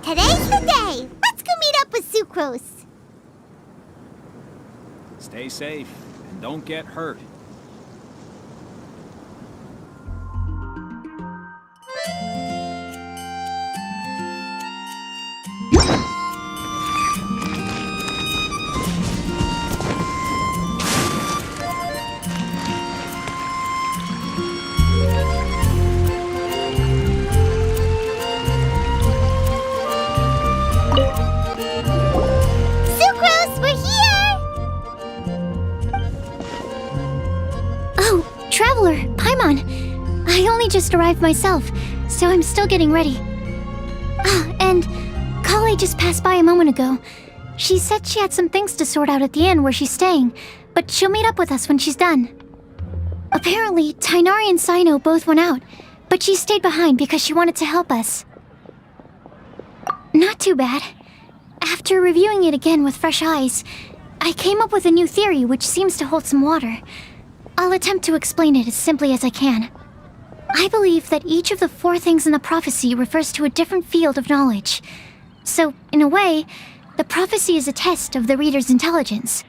Today's the day! Let's go meet up with Sucrose! Stay safe and don't get hurt. Sucrose, we're here! Oh, Traveler, Paimon. I only just arrived myself, so I'm still getting ready. Ah, and Collei just passed by a moment ago. She said she had some things to sort out at the inn where she's staying, but she'll meet up with us when she's done. Apparently, Tighnari and Cyno both went out, but she stayed behind because she wanted to help us. Not too bad. After reviewing it again with fresh eyes, I came up with a new theory which seems to hold some water. I'll attempt to explain it as simply as I can. I believe that each of the 4 things in the prophecy refers to a different field of knowledge. So, in a way, the prophecy is a test of the reader's intelligence.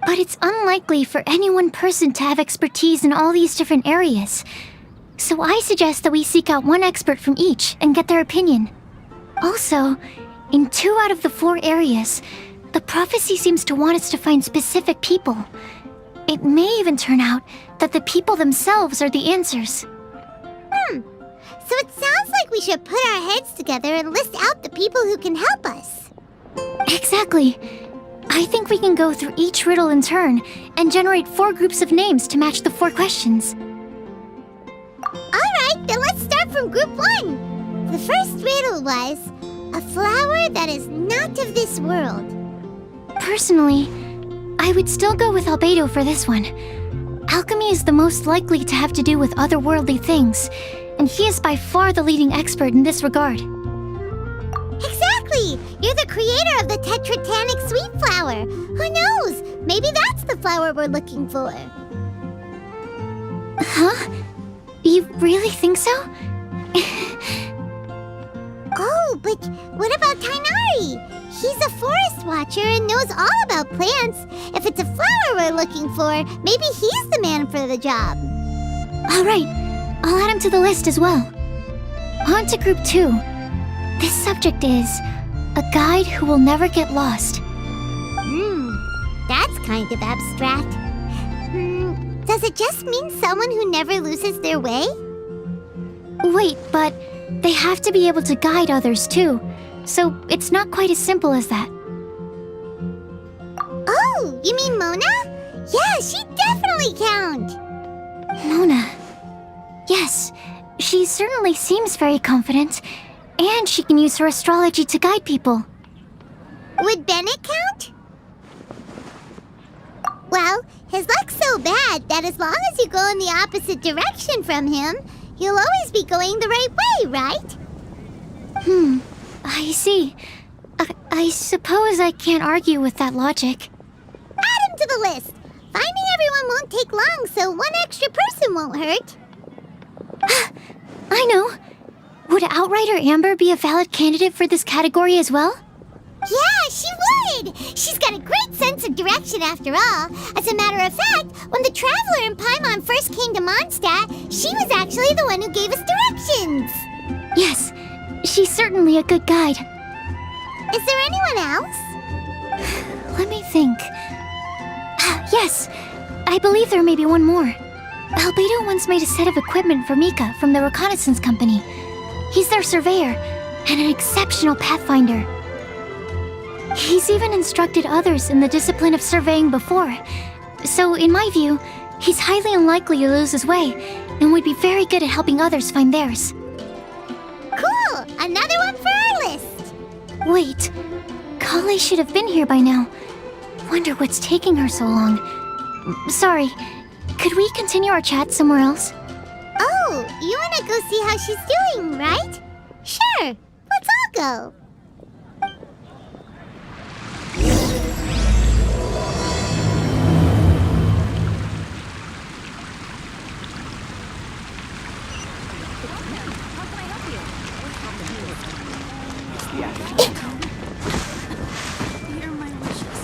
But it's unlikely for any one person to have expertise in all these different areas. So I suggest that we seek out one expert from each and get their opinion. Also, in 2 out of the 4 areas, the prophecy seems to want us to find specific people. It may even turn out that the people themselves are the answers. So it sounds like we should put our heads together and list out the people who can help us. Exactly. I think we can go through each riddle in turn and generate 4 groups of names to match the 4 questions. Alright, then let's start from group 1. The first riddle was, a flower that is not of this world. Personally, I would still go with Albedo for this one. Alchemy is the most likely to have to do with otherworldly things, and he is by far the leading expert in this regard. Exactly! You're the creator of the tetratanic sweet flower. Who knows? Maybe that's the flower we're looking for. Huh? You really think so? Oh, but what about Tighnari? He's a forest watcher and knows all about plants. If it's a flower we're looking for, maybe he's the man for the job. Alright, I'll add him to the list as well. On to group 2. This subject is a guide who will never get lost. That's kind of abstract. Does it just mean someone who never loses their way? Wait, but they have to be able to guide others too, so it's not quite as simple as that. Oh, you mean Mona? Yeah, she definitely count. Mona. Yes, she certainly seems very confident, and she can use her astrology to guide people. Would Bennett count? Well, his luck's so bad that as long as you go in the opposite direction from him, you'll always be going the right way, right? I see. I suppose I can't argue with that logic. Add him to the list. Finding everyone won't take long, so one extra person won't hurt. I know. Would Outrider Amber be a valid candidate for this category as well? Yeah, she would! She's got a great sense of direction after all. As a matter of fact, when the Traveler and Paimon first came to Mondstadt, she was actually the one who gave us directions. Yes, she's certainly a good guide. Is there anyone else? Let me think. Yes, I believe there may be one more. Albedo once made a set of equipment for Mika from the reconnaissance company. He's their surveyor and an exceptional pathfinder. He's even instructed others in the discipline of surveying before. So, in my view, he's highly unlikely to lose his way and would be very good at helping others find theirs. Cool! Another one for our list! Wait, Collei should have been here by now. Wonder what's taking her so long. Sorry, could we continue our chat somewhere else? Oh, you wanna go see how she's doing, right? Sure, let's all go. the attitude. Here are my wishes.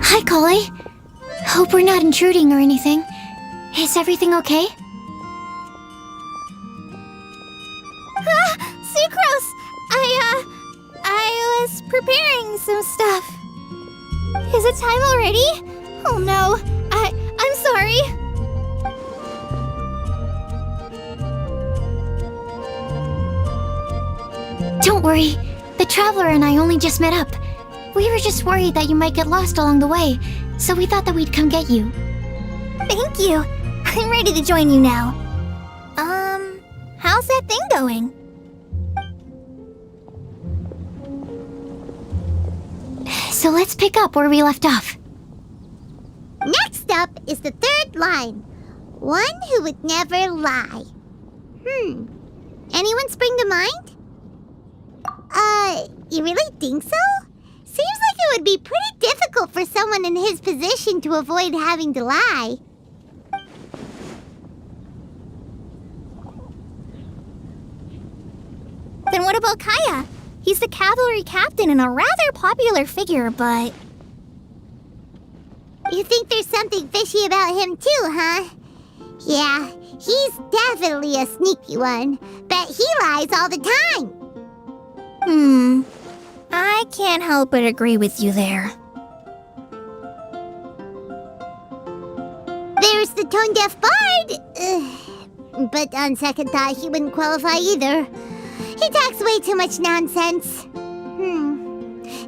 Hi, Collei. Hope we're not intruding or anything. Is everything okay? Sucrose! I was preparing some stuff. Is it time already? Oh no, I'm sorry. Don't worry. The Traveler and I only just met up. We were just worried that you might get lost along the way, so we thought that we'd come get you. Thank you. I'm ready to join you now. How's that thing going? So let's pick up where we left off. Next up is the third line. One who would never lie. Anyone spring to mind? You really think so? Seems like it would be pretty difficult for someone in his position to avoid having to lie. Then what about Kaya? He's the cavalry captain and a rather popular figure, but... You think there's something fishy about him too, huh? Yeah, he's definitely a sneaky one. Bet he lies all the time. I can't help but agree with you there. There's the tone-deaf bard. But on second thought, he wouldn't qualify either. He talks way too much nonsense.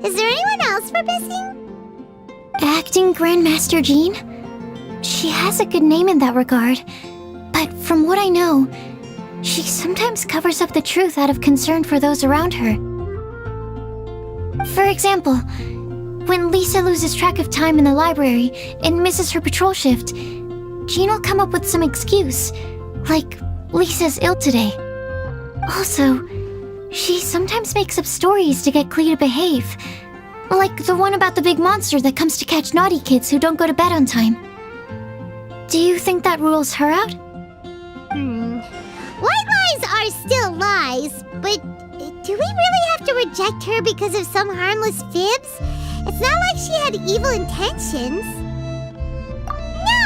Is there anyone else we're missing? Acting Grandmaster Jean? She has a good name in that regard, but from what I know, she sometimes covers up the truth out of concern for those around her. For example, when Lisa loses track of time in the library and misses her patrol shift, Jean will come up with some excuse, like Lisa's ill today. Also, she sometimes makes up stories to get Klee to behave, like the one about the big monster that comes to catch naughty kids who don't go to bed on time. Do you think that rules her out? White lies are still lies, but do we really have to reject her because of some harmless fibs? It's not like she had evil intentions.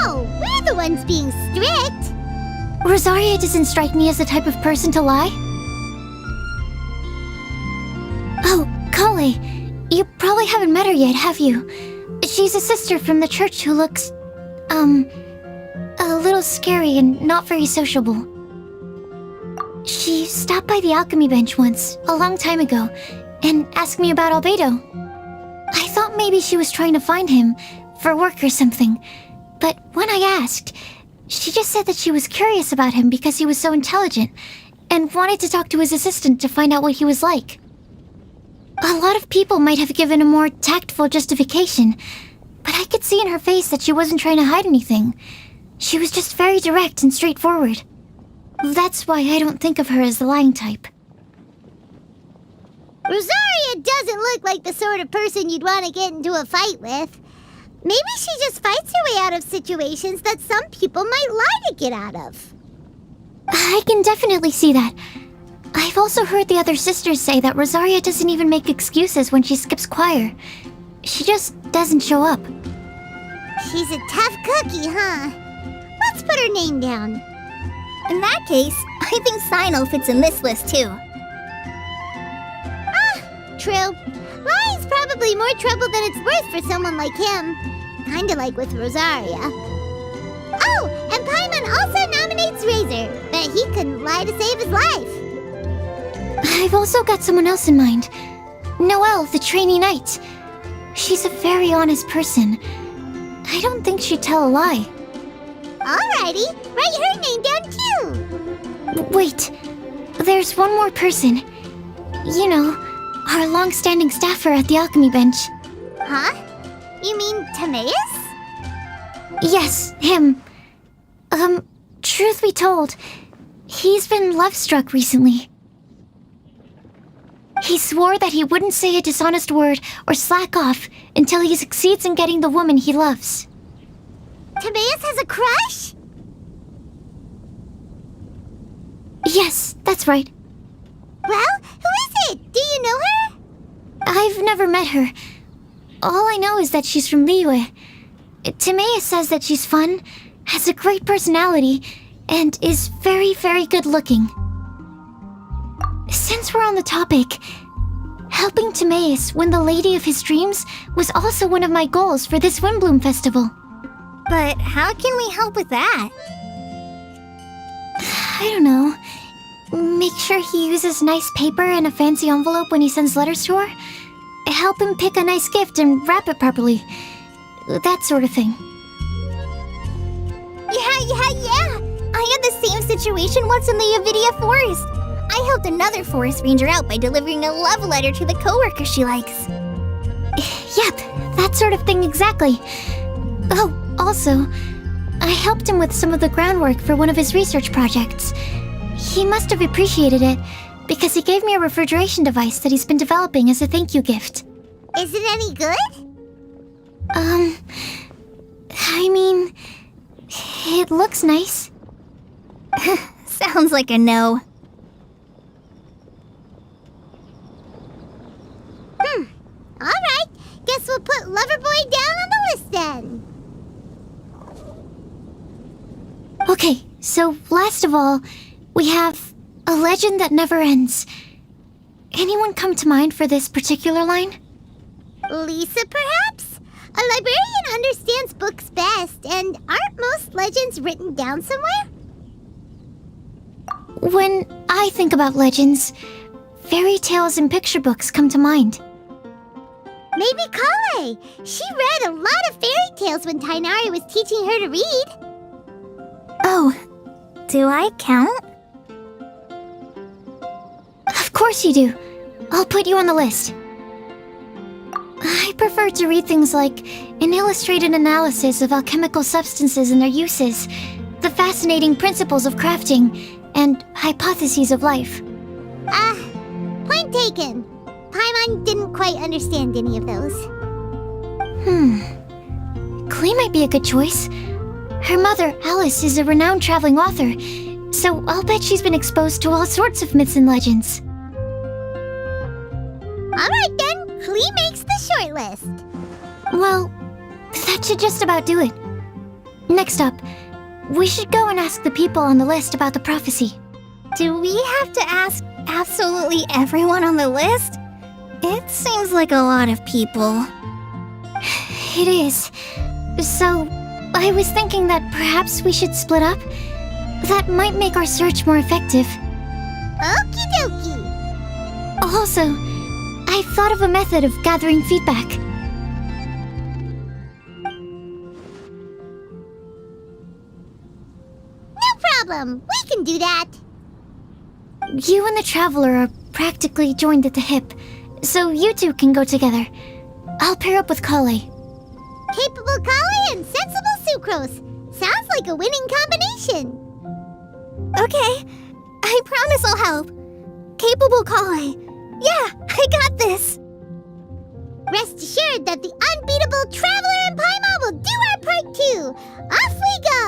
No, we're the ones being strict. Rosaria doesn't strike me as the type of person to lie. Oh, Collei, you probably haven't met her yet, have you? She's a sister from the church who looks, a little scary and not very sociable. She stopped by the alchemy bench once, a long time ago, and asked me about Albedo. I thought maybe she was trying to find him, for work or something, but when I asked, she just said that she was curious about him because he was so intelligent, and wanted to talk to his assistant to find out what he was like. A lot of people might have given a more tactful justification, but I could see in her face that she wasn't trying to hide anything. She was just very direct and straightforward. That's why I don't think of her as the lying type. Rosaria doesn't look like the sort of person you'd want to get into a fight with. Maybe she just fights her way out of situations that some people might lie to get out of. I can definitely see that. I've also heard the other sisters say that Rosaria doesn't even make excuses when she skips choir. She just doesn't show up. She's a tough cookie, huh? Let's put her name down. In that case, I think Sino fits in this list too. True. Lying's probably more trouble than it's worth for someone like him. Kinda like with Rosaria. Oh, and Paimon also nominates Razor, but he couldn't lie to save his life. I've also got someone else in mind. Noelle, the trainee knight. She's a very honest person. I don't think she'd tell a lie. Alrighty, write her name down too. Wait, there's one more person. You know, our long-standing staffer at the alchemy bench. Huh? You mean Timaeus? Yes, him. Truth be told, he's been love-struck recently. He swore that he wouldn't say a dishonest word or slack off until he succeeds in getting the woman he loves. Timaeus has a crush? Yes, that's right. Well, who is it? Do you know her? I've never met her. All I know is that she's from Liyue. Timaeus says that she's fun, has a great personality, and is very, very good looking. Since we're on the topic, helping Timaeus win the lady of his dreams was also one of my goals for this Windblume festival. But how can we help with that? I don't know. Make sure he uses nice paper and a fancy envelope when he sends letters to her. Help him pick a nice gift and wrap it properly. That sort of thing. Yeah. I had the same situation once in the Avidia Forest. I helped another forest ranger out by delivering a love letter to the coworker she likes. Yep, that sort of thing exactly. Oh, also, I helped him with some of the groundwork for one of his research projects. He must have appreciated it, because he gave me a refrigeration device that he's been developing as a thank you gift. Is it any good? I mean, it looks nice. Sounds like a no. Alright, guess we'll put Loverboy down on the list then. Okay, so last of all, we have a legend that never ends. Anyone come to mind for this particular line? Lisa, perhaps? A librarian understands books best, and aren't most legends written down somewhere? When I think about legends, fairy tales and picture books come to mind. Maybe Collei. She read a lot of fairy tales when Tainari was teaching her to read. Oh, do I count? Of course you do. I'll put you on the list. I prefer to read things like an illustrated analysis of alchemical substances and their uses, the fascinating principles of crafting, and hypotheses of life. Point taken. Paimon didn't quite understand any of those. Collei might be a good choice. Her mother, Alice, is a renowned traveling author, so I'll bet she's been exposed to all sorts of myths and legends. Alright then, Collei makes the short list. Well, that should just about do it. Next up, we should go and ask the people on the list about the prophecy. Do we have to ask absolutely everyone on the list? It seems like a lot of people. It is. So, I was thinking that perhaps we should split up. That might make our search more effective. Okie dokie. Also, I've thought of a method of gathering feedback. No problem. We can do that. You and the Traveler are practically joined at the hip, so you two can go together. I'll pair up with Collei. Capable Collei and sensible Sucrose. Sounds like a winning combination. Okay, I promise I'll help. Capable Collei. Yeah, I got this. Rest assured that the unbeatable Traveler and Paimon will do our part too. Off we go.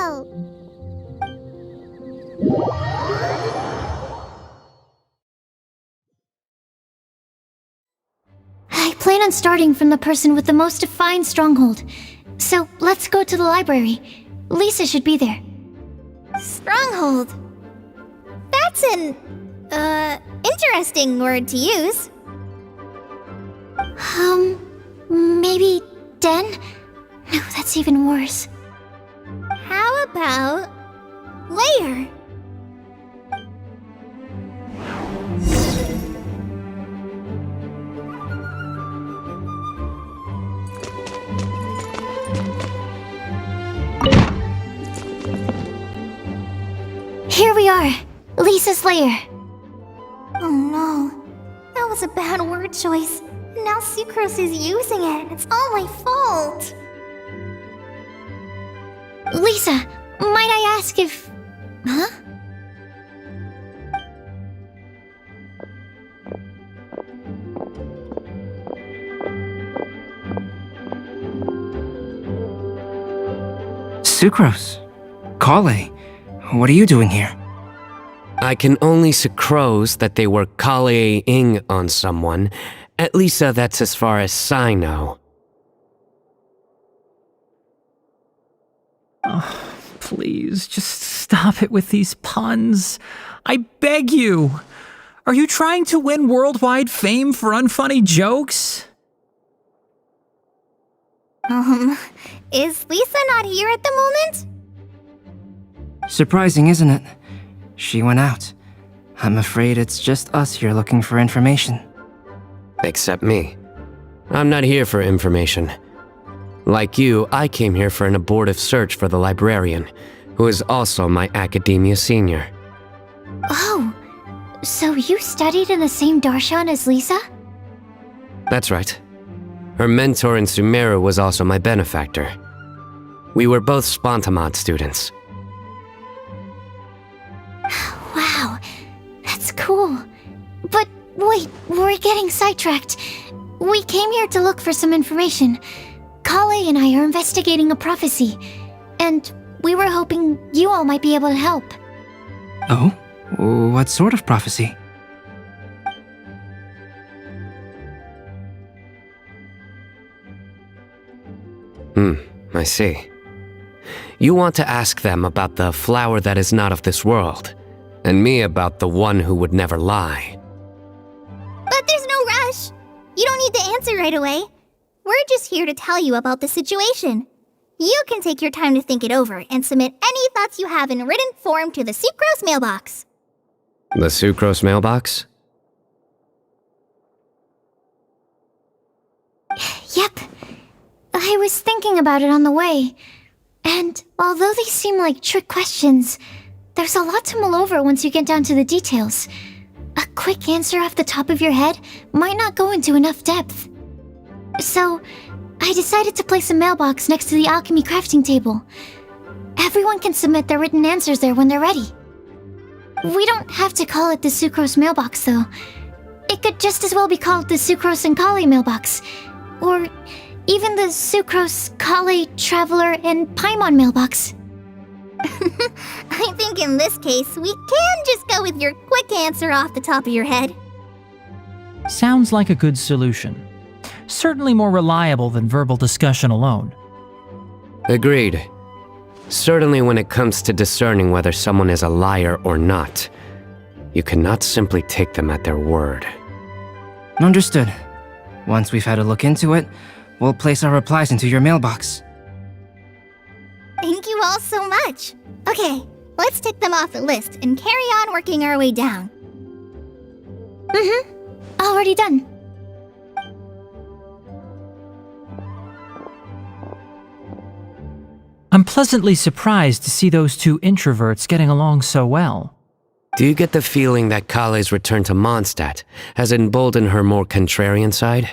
I plan on starting from the person with the most defined stronghold. So let's go to the library. Lisa should be there. Stronghold. That's an, interesting word to use. Maybe den? No, that's even worse. How about layer? Here we are, Lisa's lair. Oh no, that was a bad word choice. Now Sucrose is using it. It's all my fault. Lisa, might I ask if... Huh? Sucrose. Collei, what are you doing here? I can only sucrose that they were Collei-ing on someone. At least that's as far as I know. Oh, please, just stop it with these puns. I beg you. Are you trying to win worldwide fame for unfunny jokes? Is Lisa not here at the moment? Surprising, isn't it? She went out. I'm afraid it's just us here looking for information. Except me. I'm not here for information. Like you, I came here for an abortive search for the librarian, who is also my academia senior. Oh, so you studied in the same darshan as Lisa? That's right. Her mentor in Sumeru was also my benefactor. We were both Spontamod students. Wow, that's cool. But wait, we're getting sidetracked. We came here to look for some information. Collei and I are investigating a prophecy, and we were hoping you all might be able to help. Oh? What sort of prophecy? I see. You want to ask them about the flower that is not of this world, and me about the one who would never lie. But there's no rush. You don't need to answer right away. We're just here to tell you about the situation. You can take your time to think it over and submit any thoughts you have in written form to the Sucrose mailbox. The Sucrose mailbox? Yep. I was thinking about it on the way. And although they seem like trick questions, there's a lot to mull over once you get down to the details. A quick answer off the top of your head might not go into enough depth. So, I decided to place a mailbox next to the alchemy crafting table. Everyone can submit their written answers there when they're ready. We don't have to call it the Sucrose mailbox, though. It could just as well be called the Sucrose and Collei mailbox. Or even the Sucrose, Collei, Traveler, and Paimon mailbox. I think in this case, we can just go with your quick answer off the top of your head. Sounds like a good solution. Certainly more reliable than verbal discussion alone. Agreed. Certainly when it comes to discerning whether someone is a liar or not, you cannot simply take them at their word. Understood. Once we've had a look into it, we'll place our replies into your mailbox. Thank you all so much. Okay, let's tick them off the list and carry on working our way down. Already done. I'm pleasantly surprised to see those two introverts getting along so well. Do you get the feeling that Collei's return to Mondstadt has emboldened her more contrarian side?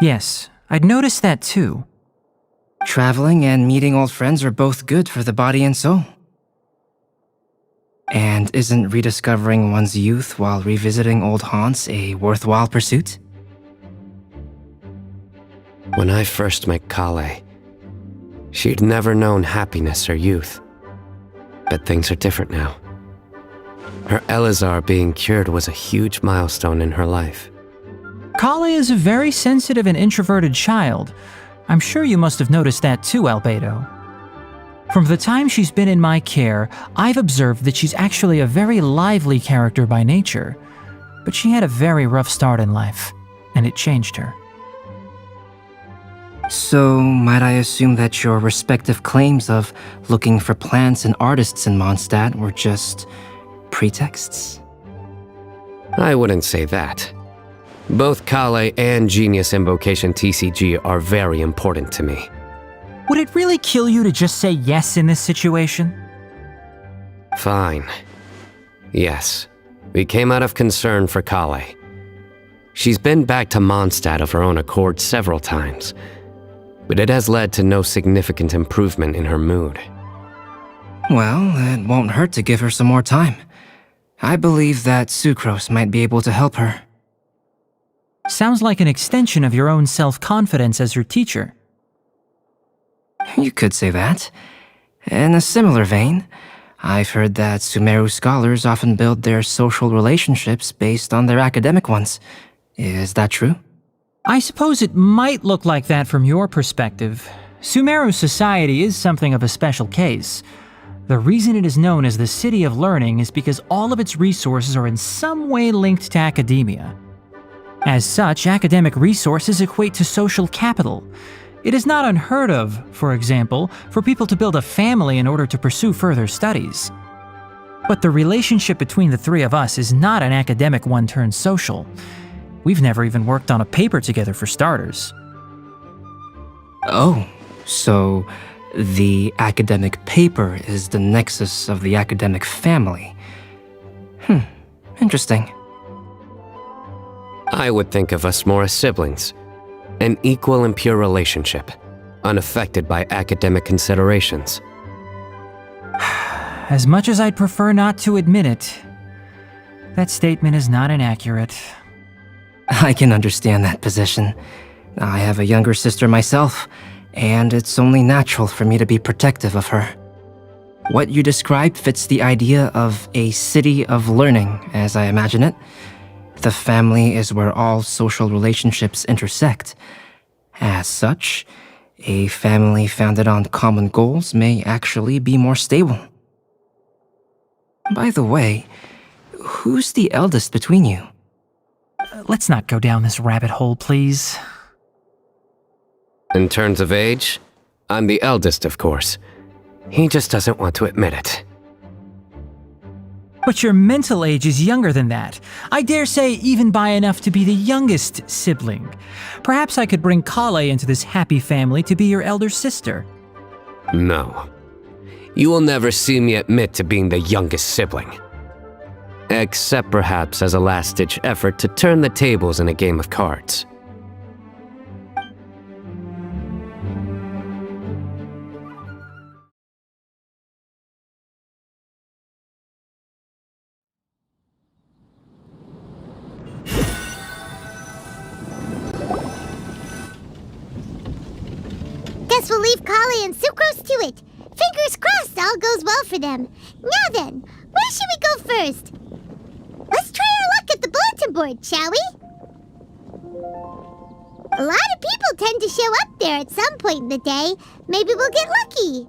Yes, I'd noticed that too. Traveling and meeting old friends are both good for the body and soul. And isn't rediscovering one's youth while revisiting old haunts a worthwhile pursuit? When I first met Collei, she'd never known happiness or youth. But things are different now. Her Elazar being cured was a huge milestone in her life. Collei is a very sensitive and introverted child. I'm sure you must have noticed that too, Albedo. From the time she's been in my care, I've observed that she's actually a very lively character by nature. But she had a very rough start in life, and it changed her. So, might I assume that your respective claims of looking for plants and artists in Mondstadt were just pretexts? I wouldn't say that. Both Collei and Genius Invocation TCG are very important to me. Would it really kill you to just say yes in this situation? Fine. Yes, we came out of concern for Collei. She's been back to Mondstadt of her own accord several times. but it has led to no significant improvement in her mood. Well, it won't hurt to give her some more time. I believe that Sucrose might be able to help her. Sounds like an extension of your own self-confidence as your teacher. You could say that. In a similar vein, I've heard that Sumeru scholars often build their social relationships based on their academic ones. Is that true? I suppose it might look like that from your perspective. Sumeru society is something of a special case. The reason it is known as the City of Learning is because all of its resources are in some way linked to academia. As such, academic resources equate to social capital. It is not unheard of, for example, for people to build a family in order to pursue further studies. But the relationship between the three of us is not an academic one turned social. We've never even worked on a paper together for starters. Oh, so the academic paper is the nexus of the academic family. Interesting. I would think of us more as siblings. An equal and pure relationship, unaffected by academic considerations. As much as I'd prefer not to admit it, that statement is not inaccurate. I can understand that position. I have a younger sister myself, and it's only natural for me to be protective of her. What you described fits the idea of a city of learning, as I imagine it. The family is where all social relationships intersect. As such, a family founded on common goals may actually be more stable. By the way, who's the eldest between you? Let's not go down this rabbit hole, please. In terms of age, I'm the eldest, of course. He just doesn't want to admit it. But your mental age is younger than that. I dare say even by enough to be the youngest sibling. Perhaps I could bring Collei into this happy family to be your elder sister. No. You will never see me admit to being the youngest sibling. Except perhaps as a last-ditch effort to turn the tables in a game of cards. Guess we'll leave Collei and Sucrose to it. Fingers crossed all goes well for them. Now then, where should we go first? Let's try our luck at the bulletin board, shall we? A lot of people tend to show up there at some point in the day. Maybe we'll get lucky.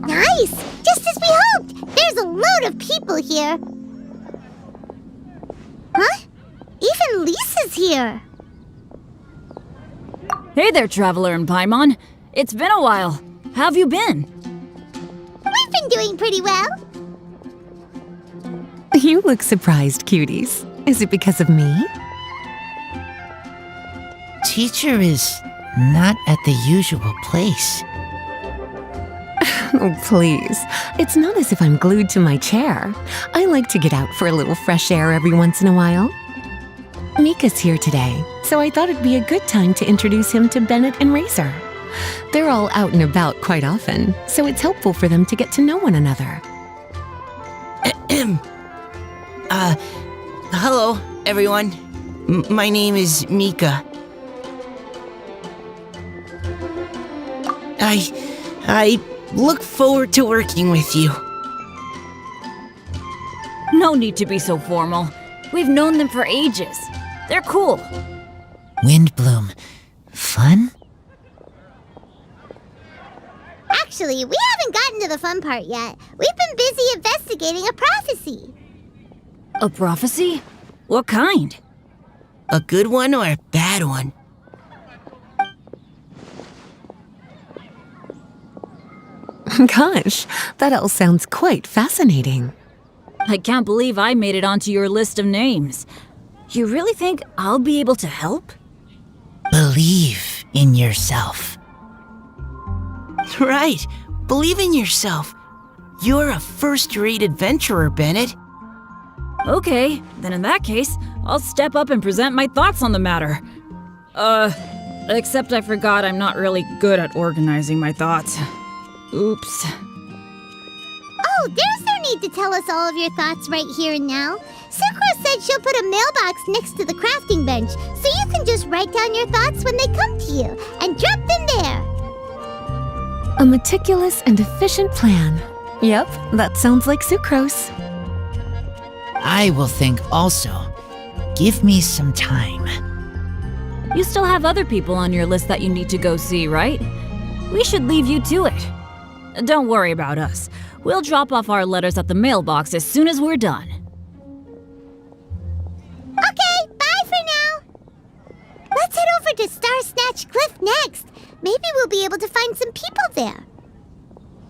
Nice! Just as we hoped! There's a load of people here. Huh? Even Lisa's here. Hey there, Traveler in Paimon. It's been a while. How have you been? We've been doing pretty well. You look surprised, cuties. Is it because of me? Teacher is not at the usual place. Oh, please. It's not as if I'm glued to my chair. I like to get out for a little fresh air every once in a while. Mika's here today, so I thought it'd be a good time to introduce him to Bennett and Razor. They're all out and about quite often, so it's helpful for them to get to know one another. Hello, everyone. My name is Mika. I look forward to working with you. No need to be so formal. We've known them for ages. They're cool. Windblume. Fun? Actually, we haven't gotten to the fun part yet. We've been busy investigating a prophecy. A prophecy? What kind? A good one or a bad one? Gosh, that all sounds quite fascinating. I can't believe I made it onto your list of names. You really think I'll be able to help? Believe in yourself. Right. Believe in yourself. You're a first-rate adventurer, Bennett. Okay, then in that case, I'll step up and present my thoughts on the matter. Except I forgot I'm not really good at organizing my thoughts. Oops. Oh, there's no need to tell us all of your thoughts right here and now. Sucrose said she'll put a mailbox next to the crafting bench, so you can just write down your thoughts when they come to you, and drop them there. A meticulous and efficient plan. Yep, that sounds like Sucrose. I will think also. Give me some time. You still have other people on your list that you need to go see, right? We should leave you to it. Don't worry about us. We'll drop off our letters at the mailbox as soon as we're done. Okay, bye for now. Let's head over to Star Snatch Cliff next. Maybe we'll be able to find some people there.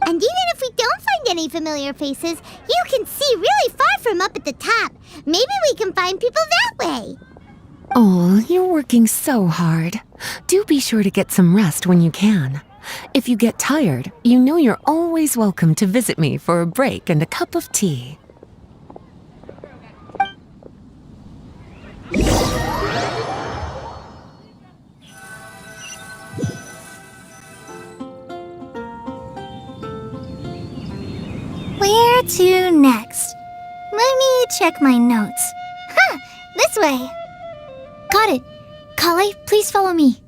And even if we don't find any familiar faces, you can see really far from up at the top. Maybe we can find people that way. Oh, you're working so hard. Do be sure to get some rest when you can. If you get tired, you know you're always welcome to visit me for a break and a cup of tea. Where to next? Let me check my notes. Huh, this way. Got it. Collei, please follow me.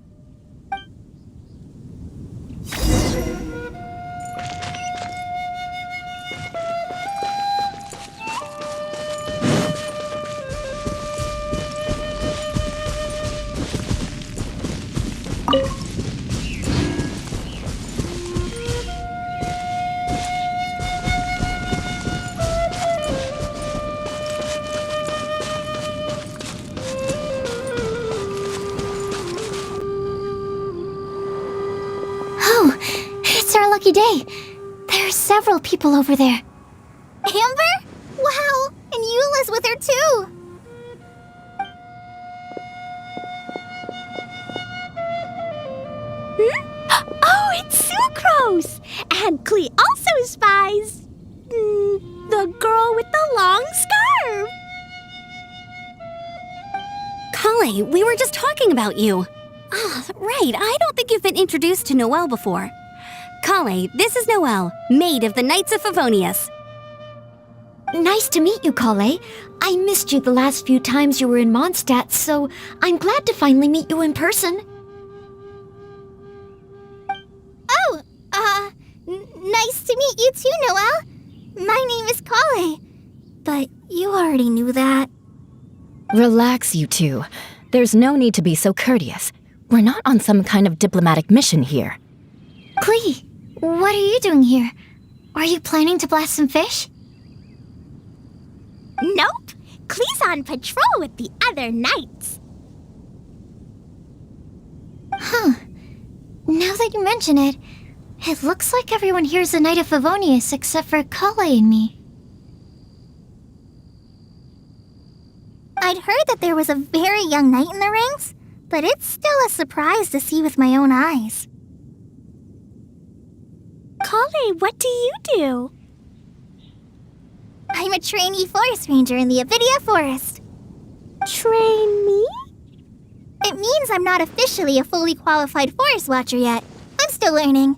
Oh, it's our lucky day. There are several people over there. Amber? Wow, and Eula's with her too. Oh, it's Sucrose! And Collei also spies the girl with the long scarf. Collei, we were just talking about you. Ah, right, I don't think you've been introduced to Noelle before. Collei, this is Noelle, maid of the Knights of Favonius. Nice to meet you, Collei. I missed you the last few times you were in Mondstadt, so I'm glad to finally meet you in person. Oh, nice to meet you too, Noelle. My name is Collei, but you already knew that. Relax, you two. There's no need to be so courteous. We're not on some kind of diplomatic mission here. Collei, what are you doing here? Are you planning to blast some fish? Nope. Collei's on patrol with the other knights. Huh. Now that you mention it, it looks like everyone here is a Knight of Favonius except for Collei and me. I'd heard that there was a very young knight in the ranks, but it's still a surprise to see with my own eyes. Collei, what do you do? I'm a trainee forest ranger in the Avidia Forest. Trainee? It means I'm not officially a fully qualified forest watcher yet. I'm still learning.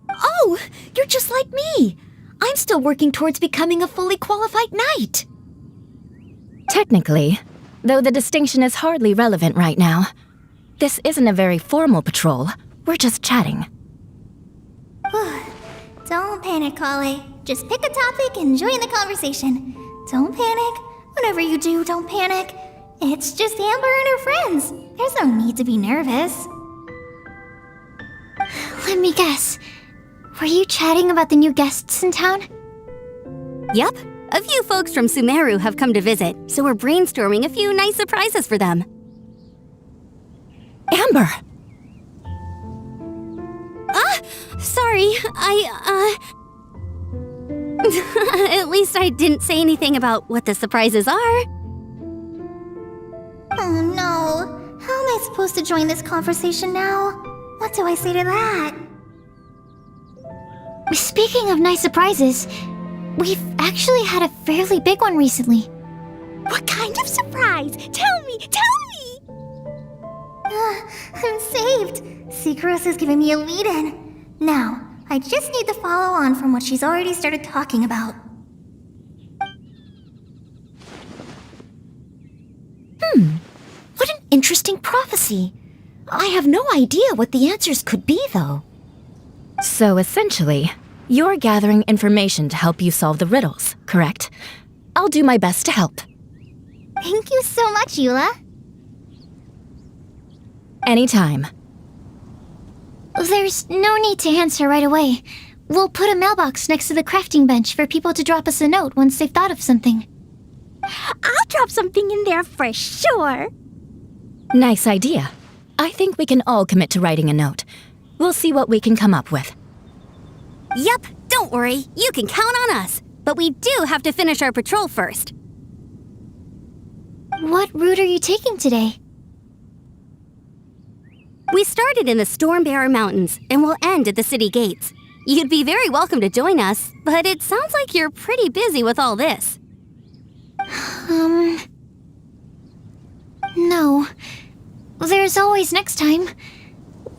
Oh, you're just like me. I'm still working towards becoming a fully qualified knight. Technically, though the distinction is hardly relevant right now. This isn't a very formal patrol. We're just chatting. Don't panic, Collei. Just pick a topic and join the conversation. Don't panic. Whatever you do, don't panic. It's just Amber and her friends. There's no need to be nervous. Let me guess. Were you chatting about the new guests in town? Yep, A few folks from Sumeru have come to visit, so we're brainstorming a few nice surprises for them. Amber! Sorry, At least I didn't say anything about what the surprises are. Oh no. How am I supposed to join this conversation now? What do I say to that? Speaking of nice surprises, we've actually had a fairly big one recently. What kind of surprise? Tell me! I'm saved. Sucrose is giving me a lead-in. Now, I just need to follow on from what she's already started talking about. What an interesting prophecy. I have no idea what the answers could be, though. So essentially, you're gathering information to help you solve the riddles, correct? I'll do my best to help. Thank you so much, Eula. Anytime. There's no need to answer right away. We'll put a mailbox next to the crafting bench for people to drop us a note once they've thought of something. I'll drop something in there for sure. Nice idea. I think we can all commit to writing a note. We'll see what we can come up with. Yep, don't worry. You can count on us. But we do have to finish our patrol first. What route are you taking today? We started in the Stormbearer Mountains and will end at the city gates. You'd be very welcome to join us, but it sounds like you're pretty busy with all this. No. There's always next time.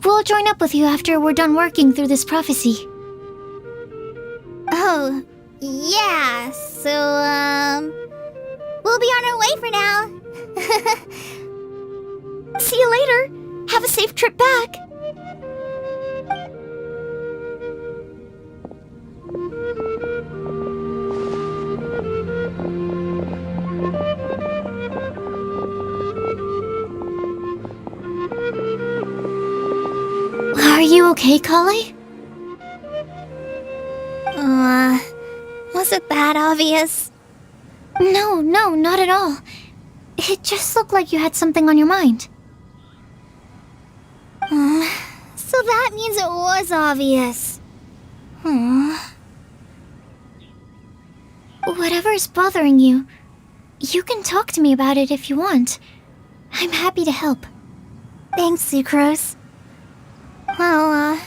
We'll join up with you after we're done working through this prophecy. Oh, yeah, so, we'll be on our way for now. See you later. Have a safe trip back. Are you okay, Collei? Was it that obvious? No, not at all. It just looked like you had something on your mind. So that means it was obvious. Whatever's bothering you, you can talk to me about it if you want. I'm happy to help. Thanks, Sucrose. Well,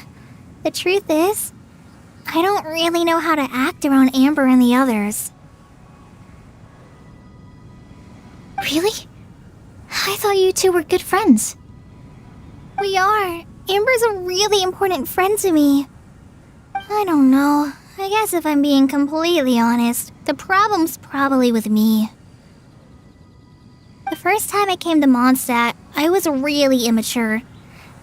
the truth is, I don't really know how to act around Amber and the others. Really? I thought you two were good friends. We are. Amber's a really important friend to me. I don't know. I guess if I'm being completely honest, the problem's probably with me. The first time I came to Mondstadt, I was really immature.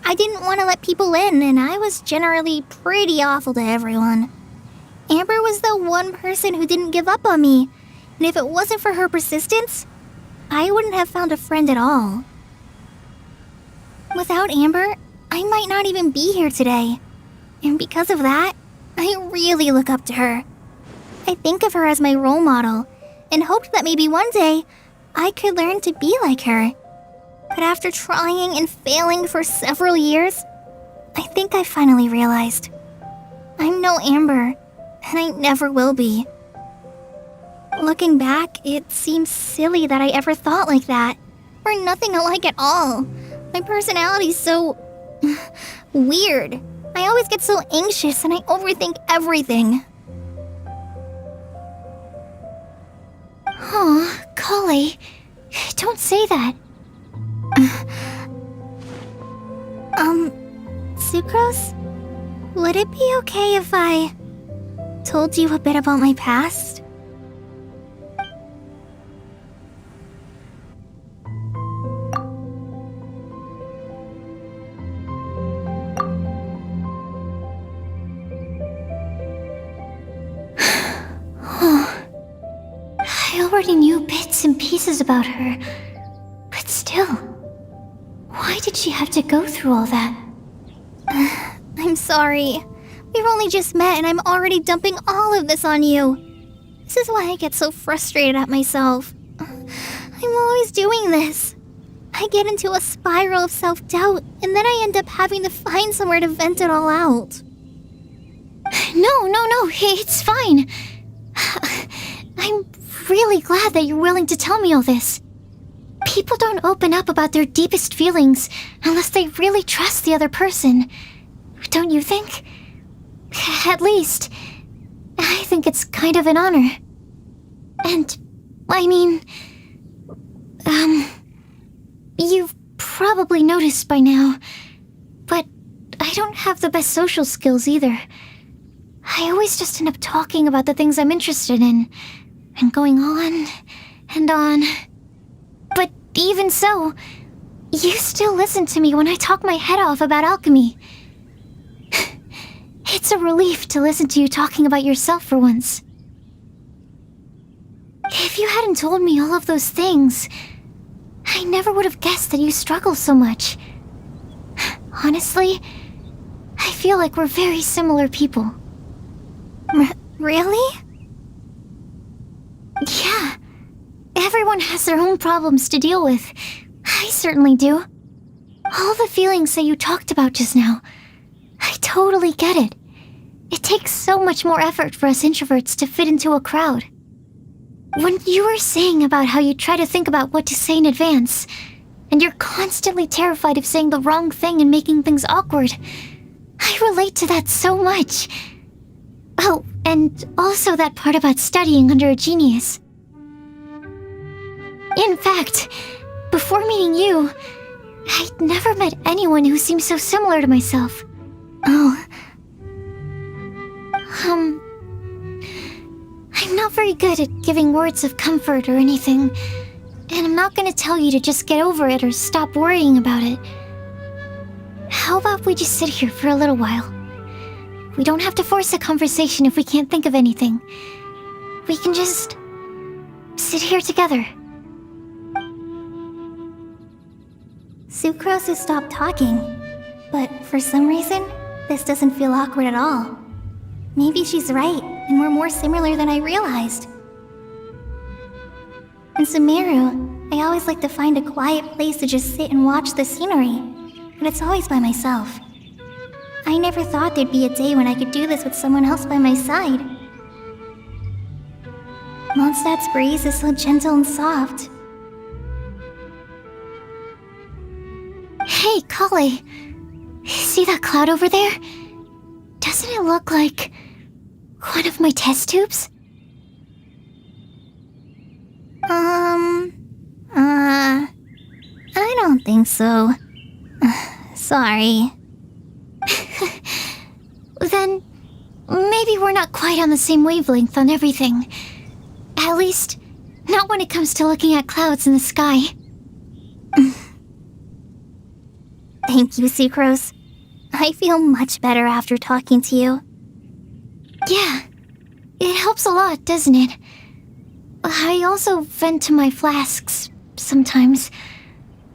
I didn't want to let people in, and I was generally pretty awful to everyone. Amber was the one person who didn't give up on me, and if it wasn't for her persistence, I wouldn't have found a friend at all. Without Amber, I might not even be here today. And because of that, I really look up to her. I think of her as my role model, and hoped that maybe one day, I could learn to be like her. But after trying and failing for several years, I think I finally realized. I'm no Amber, and I never will be. Looking back, it seems silly that I ever thought like that. We're nothing alike at all. My personality's so... weird. I always get so anxious and I overthink everything. Oh, Collei, don't say that. Sucrose? Would it be okay if I told you a bit about my past? I already knew bits and pieces about her, but still, why did she have to go through all that? I'm sorry. We've only just met and I'm already dumping all of this on you. This is why I get so frustrated at myself. I'm always doing this. I get into a spiral of self-doubt, and then I end up having to find somewhere to vent it all out. No, it's fine. I'm really glad that you're willing to tell me all this. People don't open up about their deepest feelings unless they really trust the other person. Don't you think? At least, I think it's kind of an honor. And, I mean, you've probably noticed by now, but I don't have the best social skills either. I always just end up talking about the things I'm interested in, and going on and on. But even so, you still listen to me when I talk my head off about alchemy. It's a relief to listen to you talking about yourself for once. If you hadn't told me all of those things, I never would have guessed that you struggle so much. Honestly, I feel like we're very similar people. Really? Yeah. Everyone has their own problems to deal with. I certainly do. All the feelings that you talked about just now, I totally get it. It takes so much more effort for us introverts to fit into a crowd. When you were saying about how you try to think about what to say in advance, and you're constantly terrified of saying the wrong thing and making things awkward, I relate to that so much. Oh, and also that part about studying under a genius. In fact, before meeting you, I'd never met anyone who seemed so similar to myself. Oh. I'm not very good at giving words of comfort or anything, and I'm not gonna tell you to just get over it or stop worrying about it. How about we just sit here for a little while? We don't have to force a conversation if we can't think of anything. We can just sit here together. Sucrose has stopped talking, but for some reason, this doesn't feel awkward at all. Maybe she's right, and we're more similar than I realized. In Sumeru, I always like to find a quiet place to just sit and watch the scenery, but it's always by myself. I never thought there'd be a day when I could do this with someone else by my side. Mondstadt's breeze is so gentle and soft. Hey, Collei. See that cloud over there? Doesn't it look like one of my test tubes? I don't think so. Sorry. Then maybe we're not quite on the same wavelength on everything. At least, not when it comes to looking at clouds in the sky. Thank you, Sucrose. I feel much better after talking to you. Yeah, it helps a lot, doesn't it? I also vent to my flasks sometimes.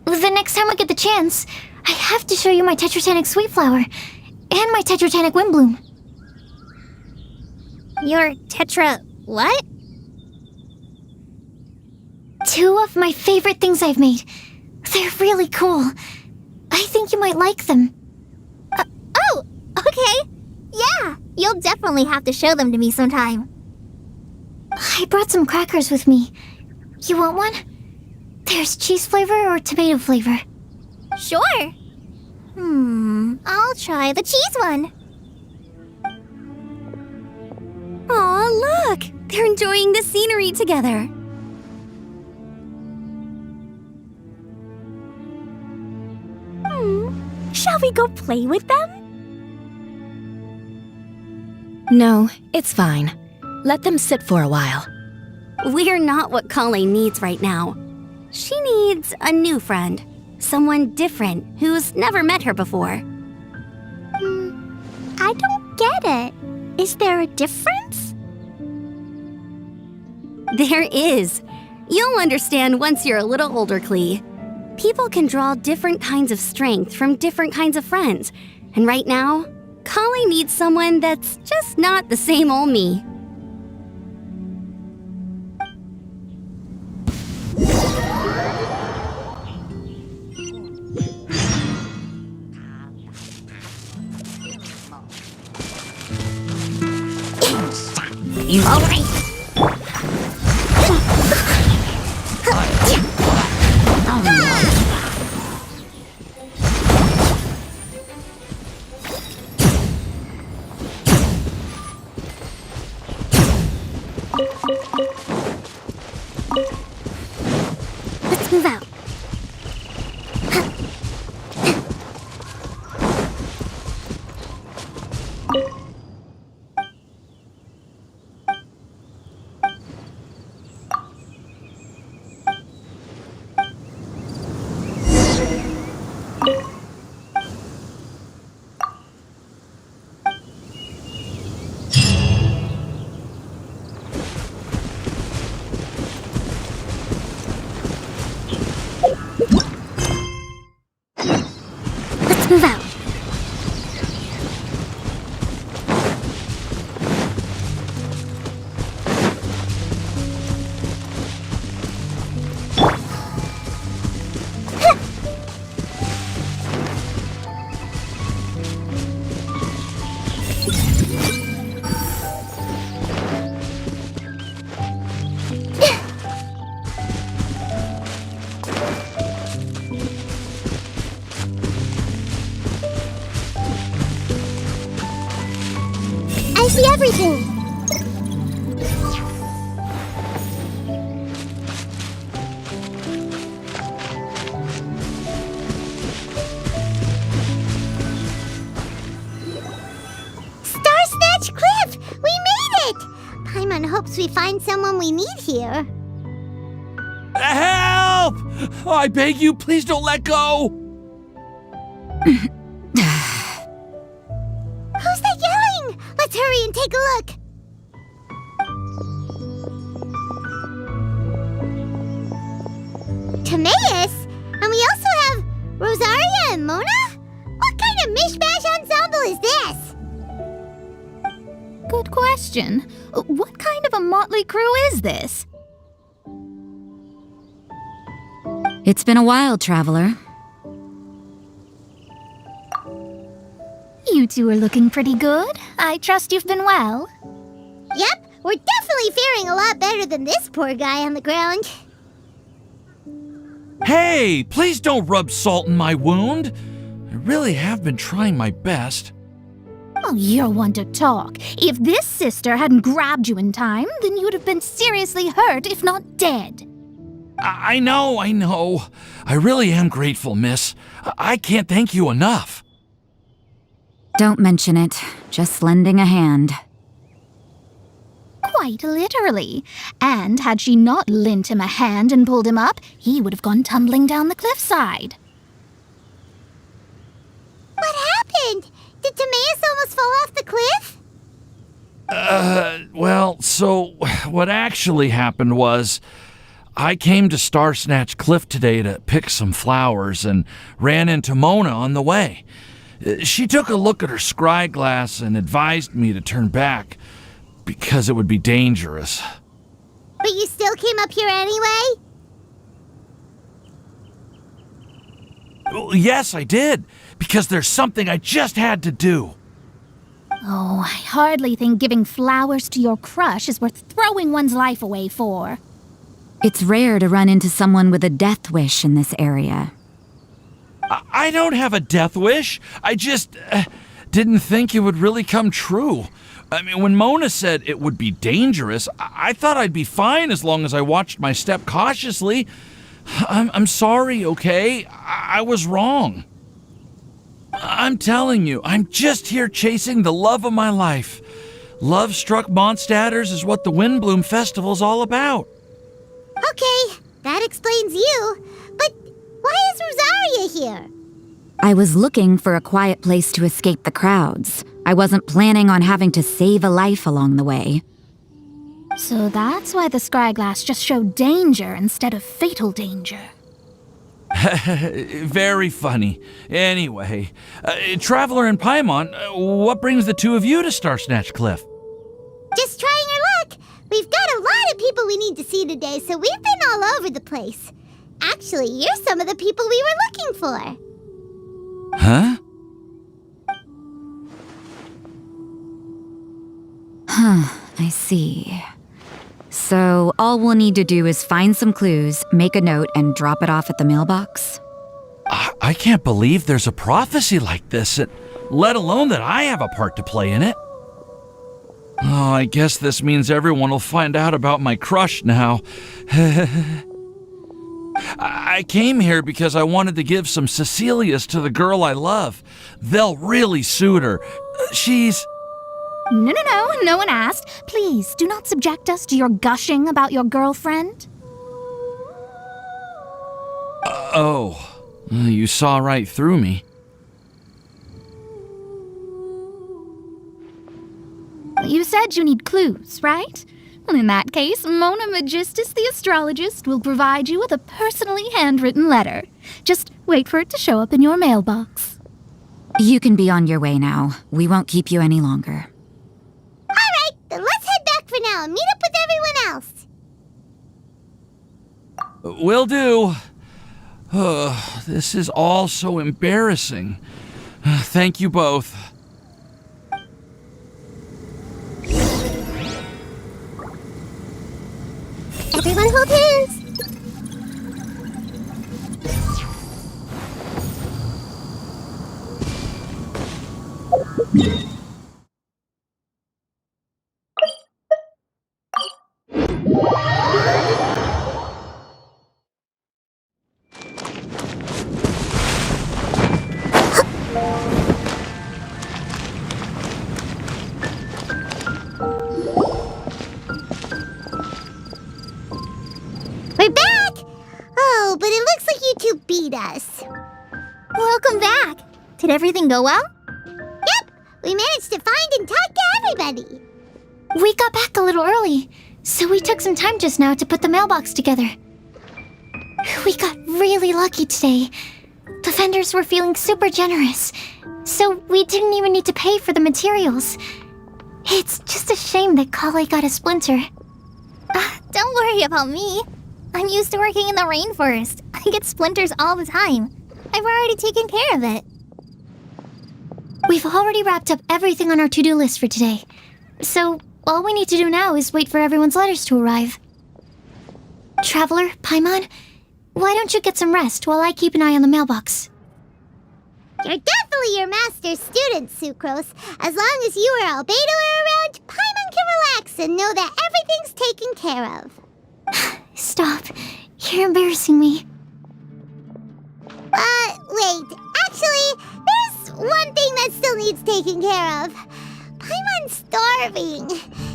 The next time I get the chance, I have to show you my Tetratanic Sweet Flower and my Tetratanic Windblume. Your what? 2 of my favorite things I've made. They're really cool. I think you might like them. Oh, okay. Yeah, you'll definitely have to show them to me sometime. I brought some crackers with me. You want one? There's cheese flavor or tomato flavor. Sure. I'll try the cheese one. Aw, look! They're enjoying the scenery together. Shall we go play with them? No, it's fine. Let them sit for a while. We're not what Collei needs right now. She needs a new friend. Someone different who's never met her before. I don't get it. Is there a difference? There is. You'll understand once you're a little older, Collei. People can draw different kinds of strength from different kinds of friends. And right now, Collei needs someone that's just not the same old me. Emoting. Let's move out. Let's move out. I see everything. Star Snatch Cliff! We made it! Paimon hopes we find someone we need here. Help! I beg you, please don't let go! Who's that yelling? Let's hurry and take a look. Timaeus? And we also have Rosaria and Mona? What kind of mishmash ensemble is this? Good question. What kind of a motley crew is this? It's been a while, Traveler. You two are looking pretty good. I trust you've been well. Yep, we're definitely faring a lot better than this poor guy on the ground. Hey, please don't rub salt in my wound. I really have been trying my best. Oh, you're one to talk. If this sister hadn't grabbed you in time, then you'd have been seriously hurt, if not dead. I know. I really am grateful, miss. I can't thank you enough. Don't mention it. Just lending a hand. Quite literally. And had she not lent him a hand and pulled him up, he would have gone tumbling down the cliffside. What happened? Did Timaeus almost fall off the cliff? Well, so what actually happened was I came to Star Snatch Cliff today to pick some flowers and ran into Mona on the way. She took a look at her scry glass and advised me to turn back because it would be dangerous. But you still came up here anyway? Well, yes, I did, because there's something I just had to do. Oh, I hardly think giving flowers to your crush is worth throwing one's life away for. It's rare to run into someone with a death wish in this area. I don't have a death wish. I just didn't think it would really come true. I mean, when Mona said it would be dangerous, I thought I'd be fine as long as I watched my step cautiously. I'm sorry, okay? I was wrong. I'm telling you, I'm just here chasing the love of my life. Love-struck Mondstadters is what the Windblume Festival's all about. Okay, that explains you. But why is Rosaria here? I was looking for a quiet place to escape the crowds. I wasn't planning on having to save a life along the way. So that's why the scryglass just showed danger instead of fatal danger. Very funny. Anyway, Traveler and Paimon, what brings the two of you to Star Snatch Cliff? Just trying our luck. We've got a lot of people we need to see today, so we've been all over the place. Actually, you're some of the people we were looking for. Huh? I see. So all we'll need to do is find some clues, make a note, and drop it off at the mailbox? I can't believe there's a prophecy like this, let alone that I have a part to play in it. Oh, I guess this means everyone will find out about my crush now. I came here because I wanted to give some Cecilias to the girl I love. They'll really suit her. She's... No one asked. Please, do not subject us to your gushing about your girlfriend. You saw right through me. You said you need clues, right? Well, in that case, Mona Magistus the astrologist will provide you with a personally handwritten letter. Just wait for it to show up in your mailbox. You can be on your way now. We won't keep you any longer. Alright, then let's head back for now and meet up with everyone else. Will do. This is all so embarrassing. Thank you both. Everyone hold hands. We're back! Oh, but it looks like you two beat us. Welcome back. Did everything go well? Yep, we managed to find and talk to everybody. We got back a little early, so we took some time just now to put the mailbox together. We got really lucky today. The vendors were feeling super generous, so we didn't even need to pay for the materials. It's just a shame that Collei got a splinter. Don't worry about me. I'm used to working in the rainforest. I get splinters all the time. I've already taken care of it. We've already wrapped up everything on our to-do list for today. So, all we need to do now is wait for everyone's letters to arrive. Traveler, Paimon, why don't you get some rest while I keep an eye on the mailbox? You're definitely your master's student, Sucrose. As long as you or Albedo are around, Paimon can relax and know that everything's taken care of. Stop. You're embarrassing me. Wait. Actually, there's one thing that still needs taking care of. Paimon's starving.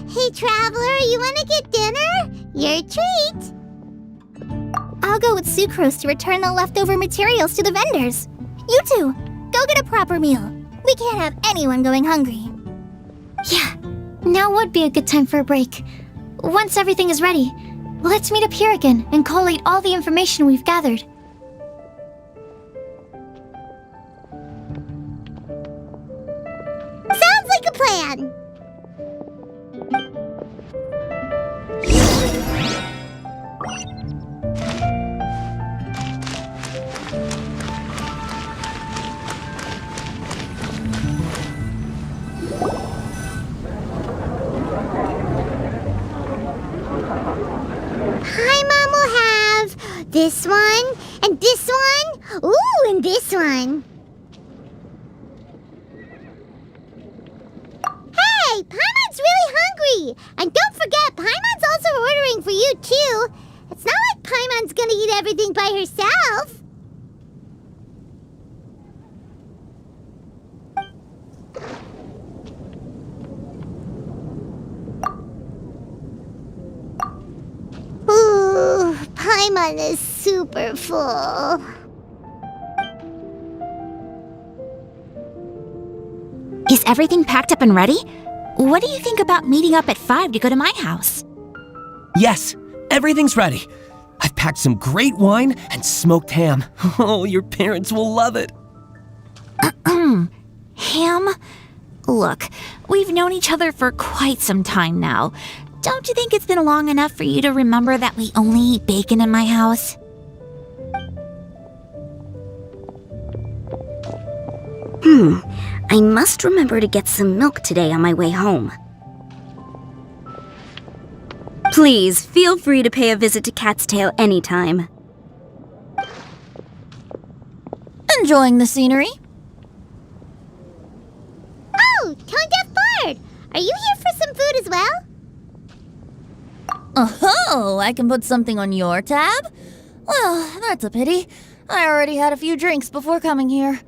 Hey, Traveler, you want to get dinner? Your treat. I'll go with Sucrose to return the leftover materials to the vendors. You two, go get a proper meal. We can't have anyone going hungry. Yeah, now would be a good time for a break. Once everything is ready, let's meet up here again and collate all the information we've gathered. Sounds like a plan. Paimon will have this one, and this one, ooh, and this one. Hey, Paimon's really hungry! And don't forget, Paimon's also ordering for you, too. It's not like Paimon's gonna eat everything by herself. Ooh, Paimon is super full. Is everything packed up and ready? What do you think about meeting up at 5 to go to my house? Yes, everything's ready. I've packed some great wine and smoked ham. Oh, your parents will love it. Ham? Look, we've known each other for quite some time now. Don't you think it's been long enough for you to remember that we only eat bacon in my house? I must remember to get some milk today on my way home. Please, feel free to pay a visit to Cat's Tail anytime. Enjoying the scenery? Oh, Tone-Deaf Bard! Are you here for some food as well? Oh, I can put something on your tab? Well, that's a pity. I already had a few drinks before coming here.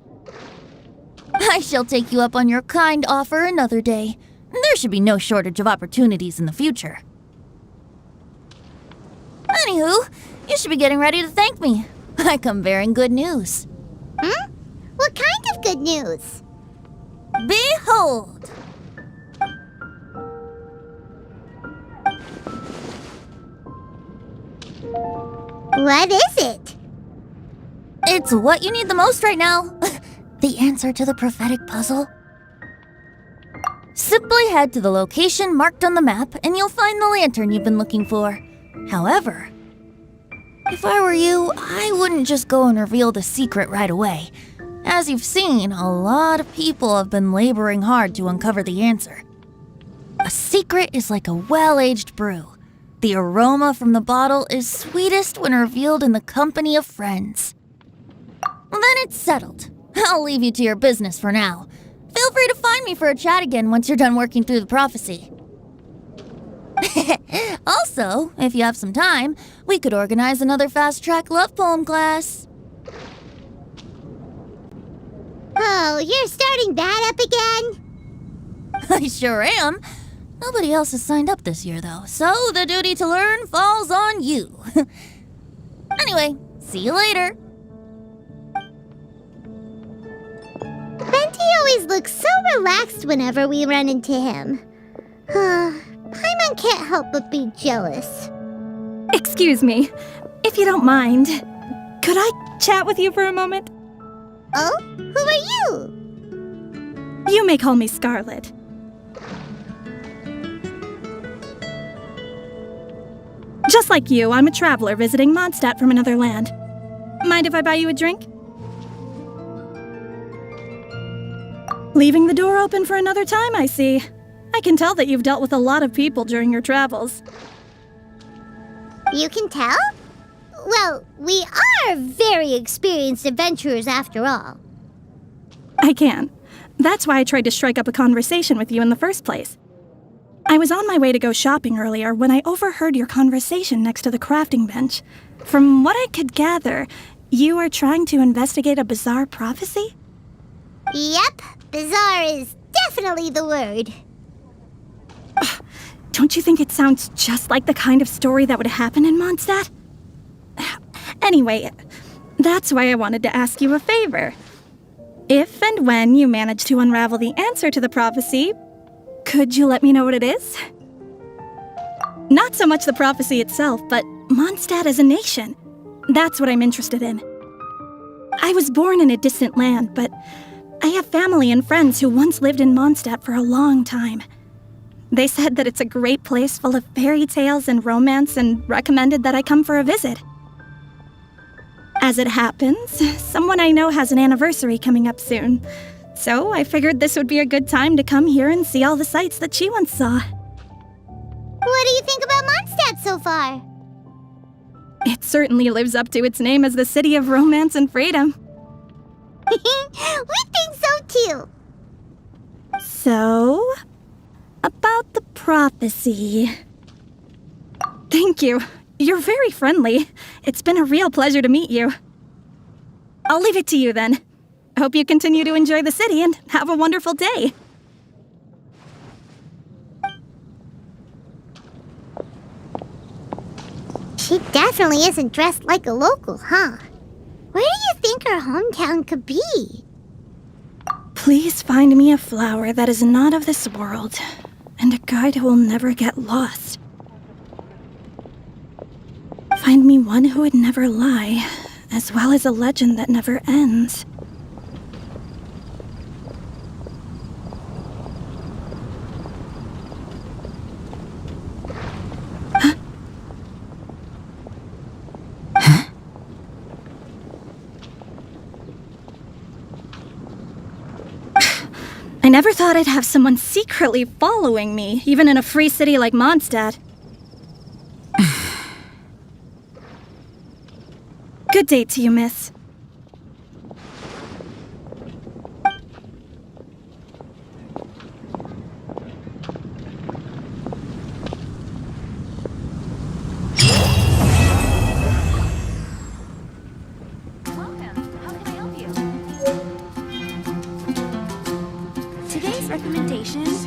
I shall take you up on your kind offer another day. There should be no shortage of opportunities in the future. Anywho, you should be getting ready to thank me. I come bearing good news. What kind of good news? Behold! What is it? It's what you need the most right now. The answer to the prophetic puzzle. Simply head to the location marked on the map and you'll find the lantern you've been looking for. However, if I were you, I wouldn't just go and reveal the secret right away. As you've seen, a lot of people have been laboring hard to uncover the answer. A secret is like a well-aged brew. The aroma from the bottle is sweetest when revealed in the company of friends. Then it's settled. I'll leave you to your business for now. Feel free to find me for a chat again once you're done working through the prophecy. Also, if you have some time, we could organize another fast-track love poem class. Oh, you're starting that up again? I sure am. Nobody else has signed up this year, though, so the duty to learn falls on you. Anyway, see you later. Venti always looks so relaxed whenever we run into him. Paimon can't help but be jealous. Excuse me, if you don't mind, could I chat with you for a moment? Oh? Who are you? You may call me Scarlet. Just like you, I'm a traveler visiting Mondstadt from another land. Mind if I buy you a drink? Leaving the door open for another time, I see. I can tell that you've dealt with a lot of people during your travels. You can tell? Well, we are very experienced adventurers after all. I can. That's why I tried to strike up a conversation with you in the first place. I was on my way to go shopping earlier when I overheard your conversation next to the crafting bench. From what I could gather, you are trying to investigate a bizarre prophecy? Yep, bizarre is definitely the word. Don't you think it sounds just like the kind of story that would happen in Mondstadt? Anyway, that's why I wanted to ask you a favor. If and when you manage to unravel the answer to the prophecy, could you let me know what it is? Not so much the prophecy itself, but Mondstadt as a nation. That's what I'm interested in. I was born in a distant land, but I have family and friends who once lived in Mondstadt for a long time. They said that it's a great place full of fairy tales and romance and recommended that I come for a visit. As it happens, someone I know has an anniversary coming up soon, so I figured this would be a good time to come here and see all the sights that she once saw. What do you think about Mondstadt so far? It certainly lives up to its name as the city of romance and freedom. We think so too. So, about the prophecy. Thank you. You're very friendly. It's been a real pleasure to meet you. I'll leave it to you then. Hope you continue to enjoy the city and have a wonderful day. She definitely isn't dressed like a local, huh? Where do you think her hometown could be? Please find me a flower that is not of this world, and a guide who will never get lost. Find me one who would never lie, as well as a legend that never ends. I never thought I'd have someone secretly following me, even in a free city like Mondstadt. Good day to you, miss. Today's recommendation is